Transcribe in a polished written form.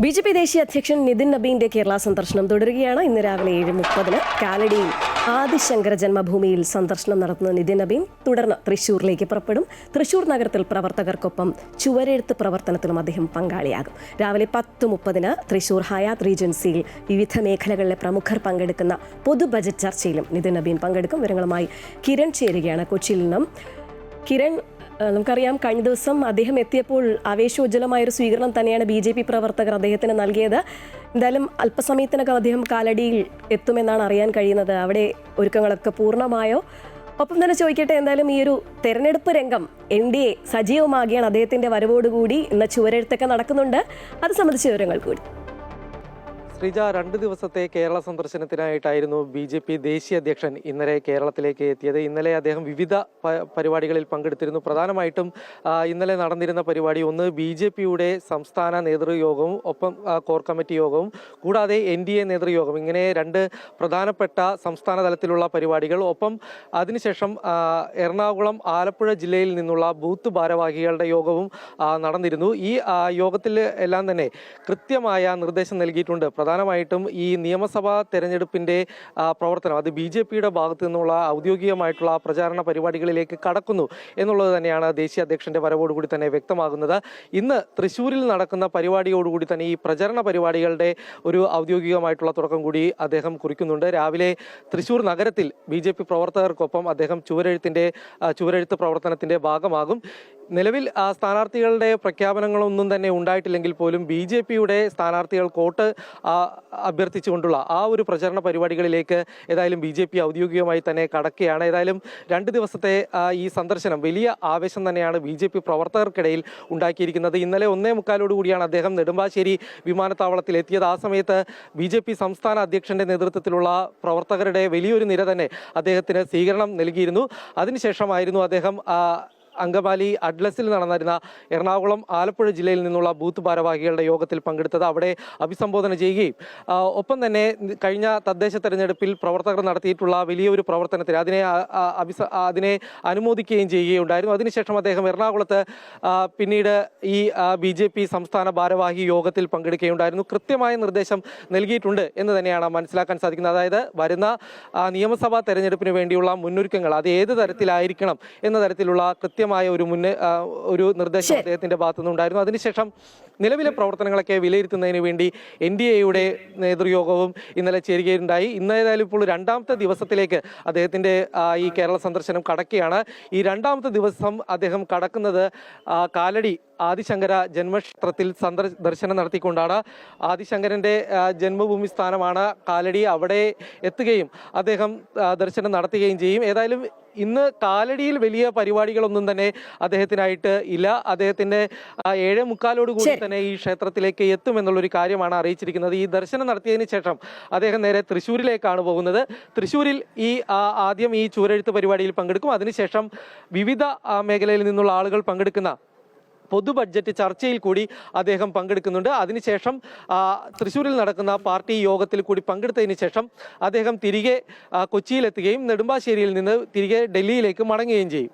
BJP. ദേശീയ അധ്യക്ഷൻ നിതിൻ നബീന്റെ കേരള സന്ദർശനം തുടരുകയാണ്. ഇന്ന് രാവിലെ 7:30 കാലടിയിൽ ആദിശങ്കര ജന്മഭൂമിയിൽ സന്ദർശനം നടത്തുന്ന നിതിൻ നബീൻ തുടർന്ന് തൃശൂരിലേക്ക് പുറപ്പെടും. തൃശൂർ നഗരത്തിൽ പ്രവർത്തകർക്കൊപ്പം ചുവരെഴുത്ത് പ്രവർത്തനത്തിലും അദ്ദേഹം പങ്കാളിയാകും. രാവിലെ 10:30 തൃശൂർ ഹയാത്ത് റീജൻസിയിൽ വിവിധ മേഖലകളിലെ പ്രമുഖർ പങ്കെടുക്കുന്ന പൊതു ബജറ്റ് ചർച്ചയിലും നിതിൻ നബീൻ പങ്കെടുക്കും. വിവരങ്ങളുമായി കിരൺ ചേരുകയാണ് കൊച്ചിയിൽ നിന്നും. കിരൺ, നമുക്കറിയാം കഴിഞ്ഞ ദിവസം അദ്ദേഹം എത്തിയപ്പോൾ ആവേശോജ്വലമായൊരു സ്വീകരണം തന്നെയാണ് ബി.ജെ.പി. പ്രവർത്തകർ അദ്ദേഹത്തിന് നൽകിയത്. എന്തായാലും അല്പസമയത്തിനകം അദ്ദേഹം കാലടിയിൽ എത്തുമെന്നാണ് അറിയാൻ കഴിയുന്നത്. അവിടെ ഒരുക്കങ്ങളൊക്കെ പൂർണ്ണമായോ? ഒപ്പം തന്നെ ചോദിക്കട്ടെ, എന്തായാലും ഈ ഒരു തെരഞ്ഞെടുപ്പ് രംഗം NDA സജീവമാകിയാണ് അദ്ദേഹത്തിൻ്റെ വരവോടുകൂടി. ഇന്ന് ചുവരെഴുത്തൊക്കെ നടക്കുന്നുണ്ട്. അത് സംബന്ധിച്ച വിവരങ്ങൾ കൂടി. ശ്രീജ, 2 ദിവസത്തെ കേരള സന്ദർശനത്തിനായിട്ടായിരുന്നു ബി.ജെ.പി. ദേശീയ അധ്യക്ഷൻ ഇന്നലെ കേരളത്തിലേക്ക് എത്തിയത്. ഇന്നലെ അദ്ദേഹം വിവിധ പരിപാടികളിൽ പങ്കെടുത്തിരുന്നു. പ്രധാനമായിട്ടും ഇന്നലെ നടന്നിരുന്ന പരിപാടി ഒന്ന് ബി.ജെ.പിയുടെ സംസ്ഥാന നേതൃയോഗവും ഒപ്പം കോർ കമ്മിറ്റി യോഗവും കൂടാതെ NDA നേതൃയോഗം, ഇങ്ങനെ 2 പ്രധാനപ്പെട്ട സംസ്ഥാന തലത്തിലുള്ള പരിപാടികൾ. ഒപ്പം അതിനുശേഷം എറണാകുളം, ആലപ്പുഴ ജില്ലയിൽ നിന്നുള്ള ബൂത്ത് ഭാരവാഹികളുടെ യോഗവും നടന്നിരുന്നു. ഈ യോഗത്തിൽ എല്ലാം തന്നെ കൃത്യമായ നിർദ്ദേശം നൽകിയിട്ടുണ്ട്. പ്രധാനമായിട്ടും ഈ നിയമസഭാ തെരഞ്ഞെടുപ്പിൻ്റെ പ്രവർത്തനം അത് ബി.ജെ.പിയുടെ ഭാഗത്തു നിന്നുള്ള ഔദ്യോഗികമായിട്ടുള്ള പ്രചാരണ പരിപാടികളിലേക്ക് കടക്കുന്നു എന്നുള്ളത് തന്നെയാണ് ദേശീയ അധ്യക്ഷൻ്റെ വരവോടുകൂടി തന്നെ വ്യക്തമാകുന്നത്. ഇന്ന് തൃശ്ശൂരിൽ നടക്കുന്ന പരിപാടിയോടുകൂടി തന്നെ ഈ പ്രചരണ പരിപാടികളുടെ ഒരു ഔദ്യോഗികമായിട്ടുള്ള തുടക്കം കൂടി അദ്ദേഹം കുറിക്കുന്നുണ്ട്. രാവിലെ തൃശ്ശൂർ നഗരത്തിൽ ബി.ജെ.പി. പ്രവർത്തകർക്കൊപ്പം അദ്ദേഹം ചുവരെഴുത്ത് പ്രവർത്തനത്തിൻ്റെ ഭാഗമാകും. നിലവിൽ സ്ഥാനാർത്ഥികളുടെ പ്രഖ്യാപനങ്ങളൊന്നും തന്നെ ഉണ്ടായിട്ടില്ലെങ്കിൽ പോലും ബി.ജെ.പിയുടെ സ്ഥാനാർത്ഥികൾ വോട്ട് അഭ്യർത്ഥിച്ചുകൊണ്ടുള്ള ആ ഒരു പ്രചരണ പരിപാടികളിലേക്ക് ഏതായാലും ബി.ജെ.പി. ഔദ്യോഗികമായി തന്നെ കടക്കുകയാണ്. ഏതായാലും 2 ദിവസത്തെ ഈ സന്ദർശനം വലിയ ആവേശം തന്നെയാണ് ബി.ജെ.പി. പ്രവർത്തകർക്കിടയിൽ ഉണ്ടാക്കിയിരിക്കുന്നത്. ഇന്നലെ 1:45 അദ്ദേഹം നെടുമ്പാശ്ശേരി വിമാനത്താവളത്തിൽ എത്തിയത്. ആ സമയത്ത് ബി.ജെ.പി. സംസ്ഥാന അധ്യക്ഷന്റെ നേതൃത്വത്തിലുള്ള പ്രവർത്തകരുടെ വലിയൊരു നിര തന്നെ അദ്ദേഹത്തിന് സ്വീകരണം നൽകിയിരുന്നു. അതിനുശേഷമായിരുന്നു അദ്ദേഹം അങ്കമാലി അഡ്ലസിൽ നടന്നിരുന്ന എറണാകുളം, ആലപ്പുഴ ജില്ലയിൽ നിന്നുള്ള ബൂത്ത് ഭാരവാഹികളുടെ യോഗത്തിൽ പങ്കെടുത്തത്. അവിടെ അഭിസംബോധന ചെയ്യുകയും ഒപ്പം തന്നെ കഴിഞ്ഞ തദ്ദേശ തെരഞ്ഞെടുപ്പിൽ പ്രവർത്തകർ നടത്തിയിട്ടുള്ള വലിയൊരു പ്രവർത്തനത്തിൽ അതിനെ അനുമോദിക്കുകയും ചെയ്യുകയുണ്ടായിരുന്നു. അതിനുശേഷം അദ്ദേഹം എറണാകുളത്ത് പിന്നീട് ഈ ബി.ജെ.പി. സംസ്ഥാന ഭാരവാഹി യോഗത്തിൽ പങ്കെടുക്കുകയുണ്ടായിരുന്നു. കൃത്യമായ നിർദ്ദേശം നൽകിയിട്ടുണ്ട് എന്ന് തന്നെയാണ് മനസ്സിലാക്കാൻ സാധിക്കുന്നത്. അതായത് വരുന്ന നിയമസഭാ തെരഞ്ഞെടുപ്പിന് വേണ്ടിയുള്ള മുന്നൊരുക്കങ്ങൾ അത് ഏത് തരത്തിലായിരിക്കണം എന്ന തരത്തിലുള്ള ഒരു നിർദ്ദേശം അദ്ദേഹത്തിന്റെ ഭാഗത്തുനിന്നുണ്ടായിരുന്നു. അതിനുശേഷം നിലവിലെ പ്രവർത്തനങ്ങളൊക്കെ വിലയിരുത്തുന്നതിന് വേണ്ടി NDAയുടെ നേതൃയോഗവും ഇന്നലെ ചേരുകയുണ്ടായി. ഇന്നേതായാലും ഇപ്പോൾ 2ാമത്തെ ദിവസത്തിലേക്ക് അദ്ദേഹത്തിന്റെ ഈ കേരള സന്ദർശനം കടക്കുകയാണ്. ഈ 2ാമത്തെ ദിവസം അദ്ദേഹം കടക്കുന്നത് കാലടി ആദിശങ്കര ജന്മക്ഷേത്രത്തിൽ ദർശനം നടത്തിക്കൊണ്ടാണ്. ആദിശങ്കരന്റെ ജന്മഭൂമി സ്ഥാനമാണ് കാലടി. അവിടെ എത്തുകയും അദ്ദേഹം ദർശനം നടത്തുകയും ചെയ്യും. ഏതായാലും ഇന്ന് കാലടിയിൽ വലിയ പരിപാടികളൊന്നും തന്നെ അദ്ദേഹത്തിനായിട്ട് ഇല്ല. അദ്ദേഹത്തിന്റെ 7:45 കൂടി തന്നെ ഈ ക്ഷേത്രത്തിലേക്ക് എത്തുമെന്നുള്ളൊരു കാര്യമാണ് അറിയിച്ചിരിക്കുന്നത്. ഈ ദർശനം നടത്തിയതിന് ശേഷം അദ്ദേഹം നേരെ തൃശ്ശൂരിലേക്കാണ് പോകുന്നത്. തൃശ്ശൂരിൽ ആദ്യം ഈ ചുവരെഴുത്ത് പരിപാടിയിൽ പങ്കെടുക്കും. അതിനുശേഷം വിവിധ മേഖലയിൽ നിന്നുള്ള ആളുകൾ പങ്കെടുക്കുന്ന പൊതു ബഡ്ജറ്റ് ചർച്ചയിൽ കൂടി അദ്ദേഹം പങ്കെടുക്കുന്നുണ്ട്. അതിനുശേഷം തൃശ്ശൂരിൽ നടക്കുന്ന പാർട്ടി യോഗത്തിൽ കൂടി പങ്കെടുത്തതിന് ശേഷം അദ്ദേഹം തിരികെ കൊച്ചിയിലെത്തുകയും നെടുമ്പാശ്ശേരിയിൽ നിന്ന് തിരികെ ഡൽഹിയിലേക്ക് മടങ്ങുകയും ചെയ്യും.